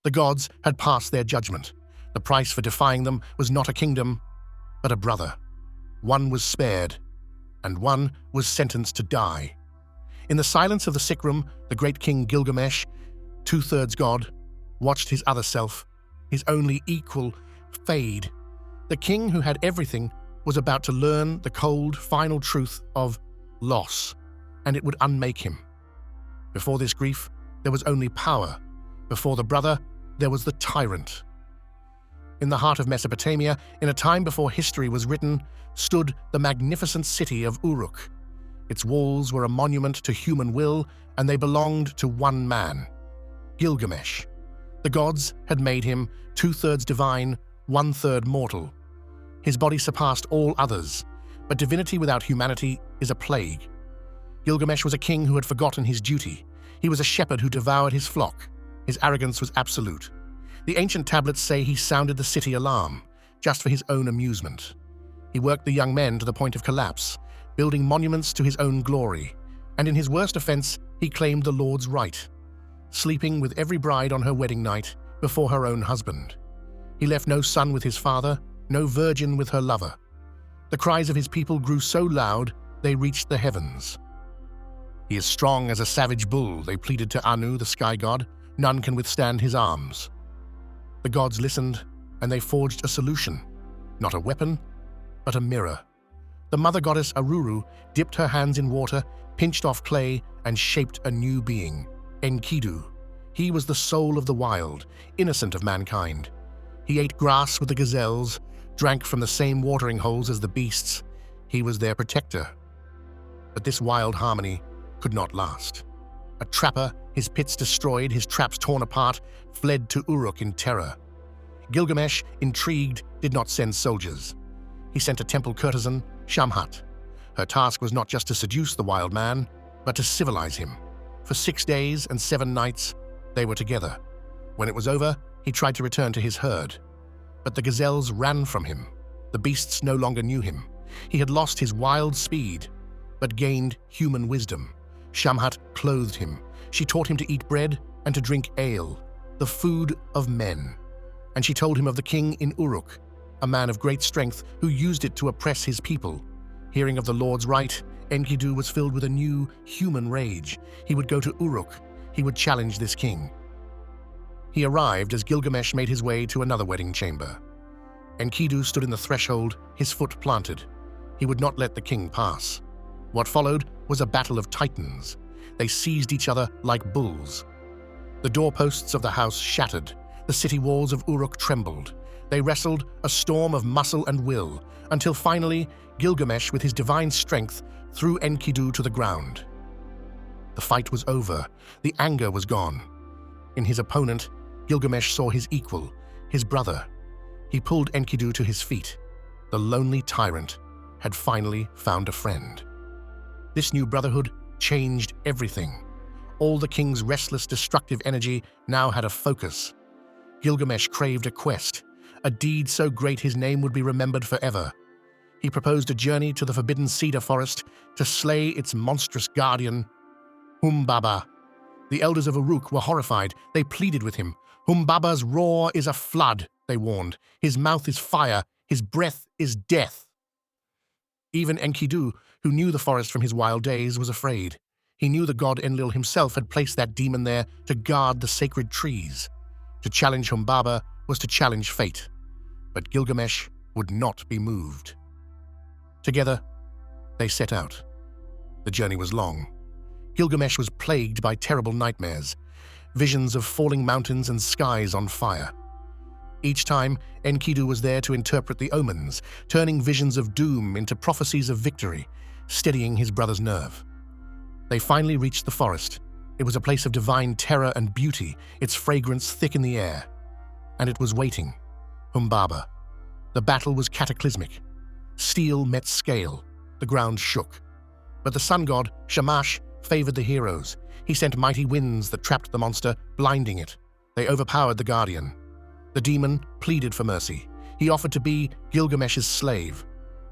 The gods had passed their judgment. The price for defying them was not a kingdom, but a brother. One was spared, and one was sentenced to die. In the silence of the sick room, the great king Gilgamesh, two-thirds god, watched his other self, his only equal, fade. The king who had everything was about to learn the cold, final truth of loss, and it would unmake him. Before this grief, there was only power. Before the brother, there was the tyrant. In the heart of Mesopotamia, in a time before history was written, stood the magnificent city of Uruk. Its walls were a monument to human will, and they belonged to one man, Gilgamesh. The gods had made him two-thirds divine, one-third mortal. His body surpassed all others, but divinity without humanity is a plague. Gilgamesh was a king who had forgotten his duty. He was a shepherd who devoured his flock. His arrogance was absolute. The ancient tablets say he sounded the city alarm, just for his own amusement. He worked the young men to the point of collapse, building monuments to his own glory, and in his worst offense, he claimed the Lord's right, sleeping with every bride on her wedding night before her own husband. He left no son with his father, no virgin with her lover. The cries of his people grew so loud, they reached the heavens. He is strong as a savage bull, they pleaded to Anu, the sky god. None can withstand his arms. The gods listened, and they forged a solution. Not a weapon, but a mirror. The mother goddess Aruru dipped her hands in water, pinched off clay, and shaped a new being, Enkidu. He was the soul of the wild, innocent of mankind. He ate grass with the gazelles, drank from the same watering holes as the beasts. He was their protector. But this wild harmony could not last. A trapper, his pits destroyed, his traps torn apart, fled to Uruk in terror. Gilgamesh, intrigued, did not send soldiers. He sent a temple courtesan, Shamhat. Her task was not just to seduce the wild man, but to civilize him. For 6 days and 7 nights, they were together. When it was over, he tried to return to his herd. But the gazelles ran from him. The beasts no longer knew him. He had lost his wild speed, but gained human wisdom. Shamhat clothed him. She taught him to eat bread and to drink ale, the food of men. And she told him of the king in Uruk, a man of great strength who used it to oppress his people. Hearing of the Lord's right, Enkidu was filled with a new human rage. He would go to Uruk. He would challenge this king. He arrived as Gilgamesh made his way to another wedding chamber. Enkidu stood in the threshold, his foot planted. He would not let the king pass. What followed was a battle of titans. They seized each other like bulls. The doorposts of the house shattered. The city walls of Uruk trembled. They wrestled, a storm of muscle and will, until finally Gilgamesh, with his divine strength, threw Enkidu to the ground. The fight was over. The anger was gone. In his opponent, Gilgamesh saw his equal, his brother. He pulled Enkidu to his feet. The lonely tyrant had finally found a friend. This new brotherhood changed everything. All the king's restless, destructive energy now had a focus. Gilgamesh craved a quest, a deed so great his name would be remembered forever. He proposed a journey to the forbidden cedar forest to slay its monstrous guardian, Humbaba. The elders of Uruk were horrified. They pleaded with him. Humbaba's roar is a flood, they warned. His mouth is fire. His breath is death. Even Enkidu, who knew the forest from his wild days, was afraid. He knew the god Enlil himself had placed that demon there to guard the sacred trees. To challenge Humbaba was to challenge fate. But Gilgamesh would not be moved. Together, they set out. The journey was long. Gilgamesh was plagued by terrible nightmares, visions of falling mountains and skies on fire. Each time, Enkidu was there to interpret the omens, turning visions of doom into prophecies of victory, steadying his brother's nerve. They finally reached the forest. It was a place of divine terror and beauty, its fragrance thick in the air. And it was waiting. Humbaba. The battle was cataclysmic. Steel met scale. The ground shook. But the sun god, Shamash, favored the heroes. He sent mighty winds that trapped the monster, blinding it. They overpowered the guardian. The demon pleaded for mercy. He offered to be Gilgamesh's slave.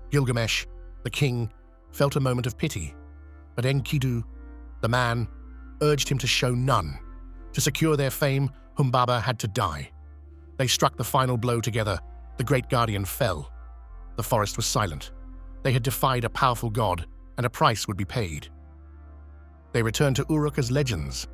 Gilgamesh, the king, felt a moment of pity. But Enkidu, the man, urged him to show none. To secure their fame, Humbaba had to die. They struck the final blow together. The great guardian fell. The forest was silent. They had defied a powerful god, and a price would be paid. They returned to Uruk as legends.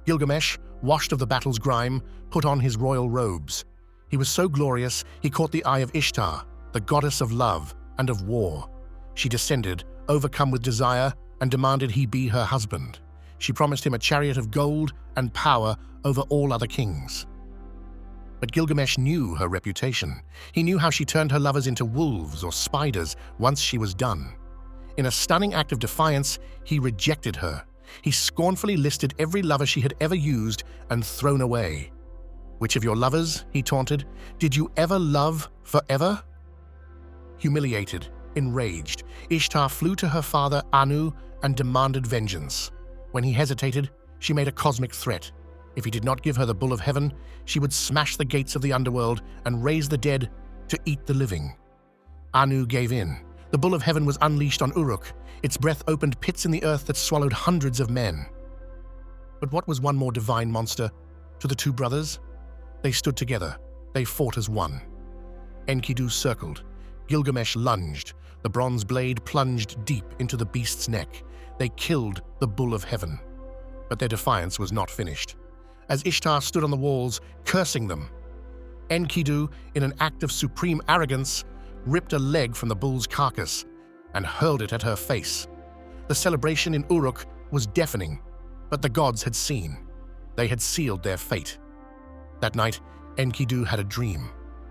Gilgamesh, washed of the battle's grime, put on his royal robes. He was so glorious, he caught the eye of Ishtar, the goddess of love and of war. She descended, overcome with desire, and demanded he be her husband. She promised him a chariot of gold and power over all other kings. But Gilgamesh knew her reputation. He knew how she turned her lovers into wolves or spiders once she was done. In a stunning act of defiance, he rejected her. He scornfully listed every lover she had ever used and thrown away. "Which of your lovers," he taunted, "did you ever love forever?" Humiliated, enraged, Ishtar flew to her father Anu and demanded vengeance. When he hesitated, she made a cosmic threat. If he did not give her the bull of heaven, she would smash the gates of the underworld and raise the dead to eat the living. Anu gave in. The bull of heaven was unleashed on Uruk. Its breath opened pits in the earth that swallowed hundreds of men. But what was one more divine monster to the two brothers? They stood together. They fought as one. Enkidu circled. Gilgamesh lunged. The bronze blade plunged deep into the beast's neck. They killed the bull of heaven. But their defiance was not finished. As Ishtar stood on the walls, cursing them, Enkidu, in an act of supreme arrogance, ripped a leg from the bull's carcass and hurled it at her face. The celebration in Uruk was deafening, but the gods had seen. They had sealed their fate. That night, Enkidu had a dream.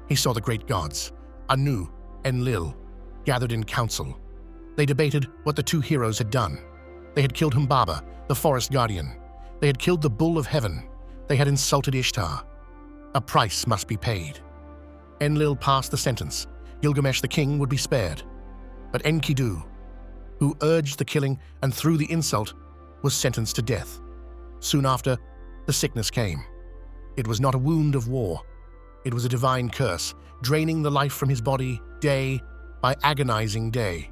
He saw the great gods, Anu, Enlil, gathered in council. They debated what the two heroes had done. They had killed Humbaba, the forest guardian. They had killed the bull of heaven. They had insulted Ishtar. A price must be paid. Enlil passed the sentence. Gilgamesh the king would be spared. But Enkidu, who urged the killing and threw the insult, was sentenced to death. Soon after, the sickness came. It was not a wound of war. It was a divine curse, draining the life from his body day by agonizing day.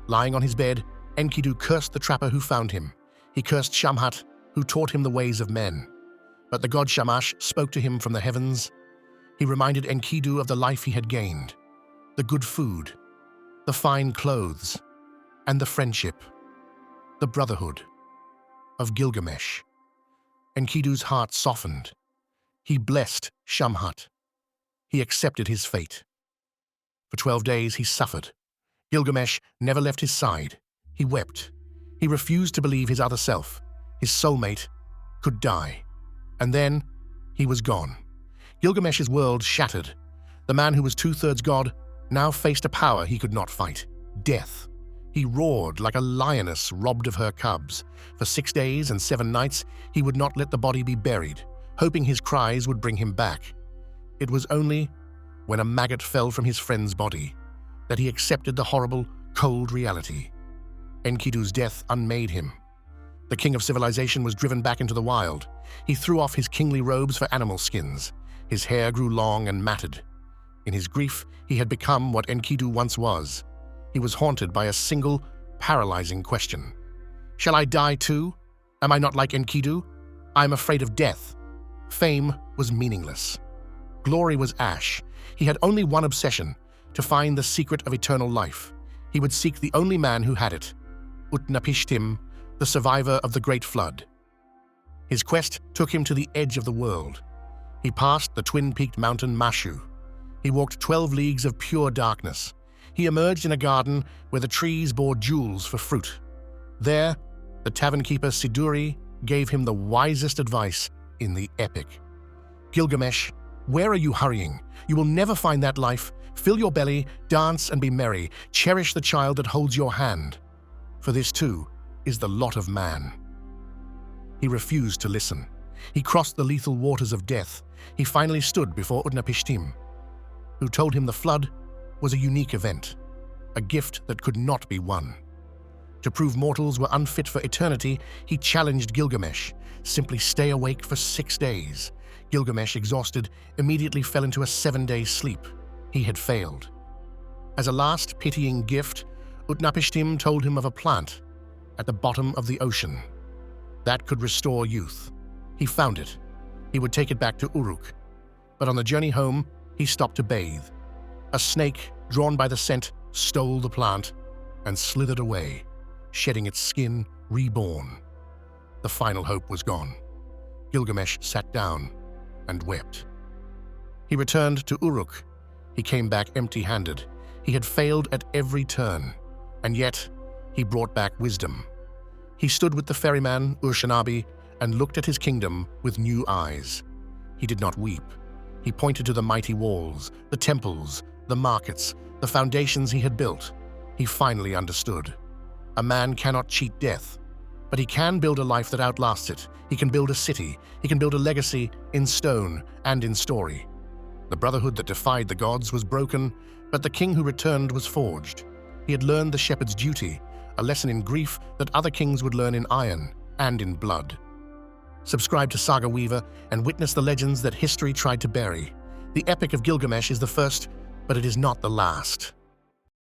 Lying on his bed, Enkidu cursed the trapper who found him. He cursed Shamhat, who taught him the ways of men. But the god Shamash spoke to him from the heavens. He reminded Enkidu of the life he had gained, the good food, the fine clothes, and the friendship, the brotherhood of Gilgamesh. Enkidu's heart softened. He blessed Shamhat. He accepted his fate. For 12 days he suffered. Gilgamesh never left his side. He wept. He refused to believe his other self, his soulmate, could die. And then he was gone. Gilgamesh's world shattered. The man who was 2/3 god now faced a power he could not fight, death. He roared like a lioness robbed of her cubs. For 6 days and 7 nights, he would not let the body be buried, hoping his cries would bring him back. It was only when a maggot fell from his friend's body that he accepted the horrible, cold reality. Enkidu's death unmade him. The king of civilization was driven back into the wild. He threw off his kingly robes for animal skins. His hair grew long and matted. In his grief, he had become what Enkidu once was. He was haunted by a single, paralyzing question. Shall I die too? Am I not like Enkidu? I am afraid of death. Fame was meaningless. Glory was ash. He had only one obsession, to find the secret of eternal life. He would seek the only man who had it, Utnapishtim, the survivor of the Great Flood. His quest took him to the edge of the world. He passed the twin-peaked mountain Mashu. He walked 12 leagues of pure darkness. He emerged in a garden where the trees bore jewels for fruit. There, the tavern keeper Siduri gave him the wisest advice in the epic. Gilgamesh, where are you hurrying? You will never find that life. Fill your belly, dance and be merry. Cherish the child that holds your hand. For this too is the lot of man. He refused to listen. He crossed the lethal waters of death. He finally stood before Utnapishtim, who told him the flood was a unique event, a gift that could not be won. To prove mortals were unfit for eternity, he challenged Gilgamesh. Simply stay awake for 6 days. Gilgamesh, exhausted, immediately fell into a 7-day sleep. He had failed. As a last pitying gift, Utnapishtim told him of a plant at the bottom of the ocean that could restore youth. He found it. He would take it back to Uruk. But on the journey home, he stopped to bathe. A snake, drawn by the scent, stole the plant and slithered away, shedding its skin reborn. The final hope was gone. Gilgamesh sat down and wept. He returned to Uruk. He came back empty-handed. He had failed at every turn, and yet he brought back wisdom. He stood with the ferryman, Urshanabi, and looked at his kingdom with new eyes. He did not weep. He pointed to the mighty walls, the temples, the markets, the foundations he had built. He finally understood. A man cannot cheat death, but he can build a life that outlasts it. He can build a city. He can build a legacy in stone and in story. The brotherhood that defied the gods was broken, but the king who returned was forged. He had learned the shepherd's duty, a lesson in grief that other kings would learn in iron and in blood. Subscribe to Saga Weaver and witness the legends that history tried to bury. The Epic of Gilgamesh is the first, but it is not the last.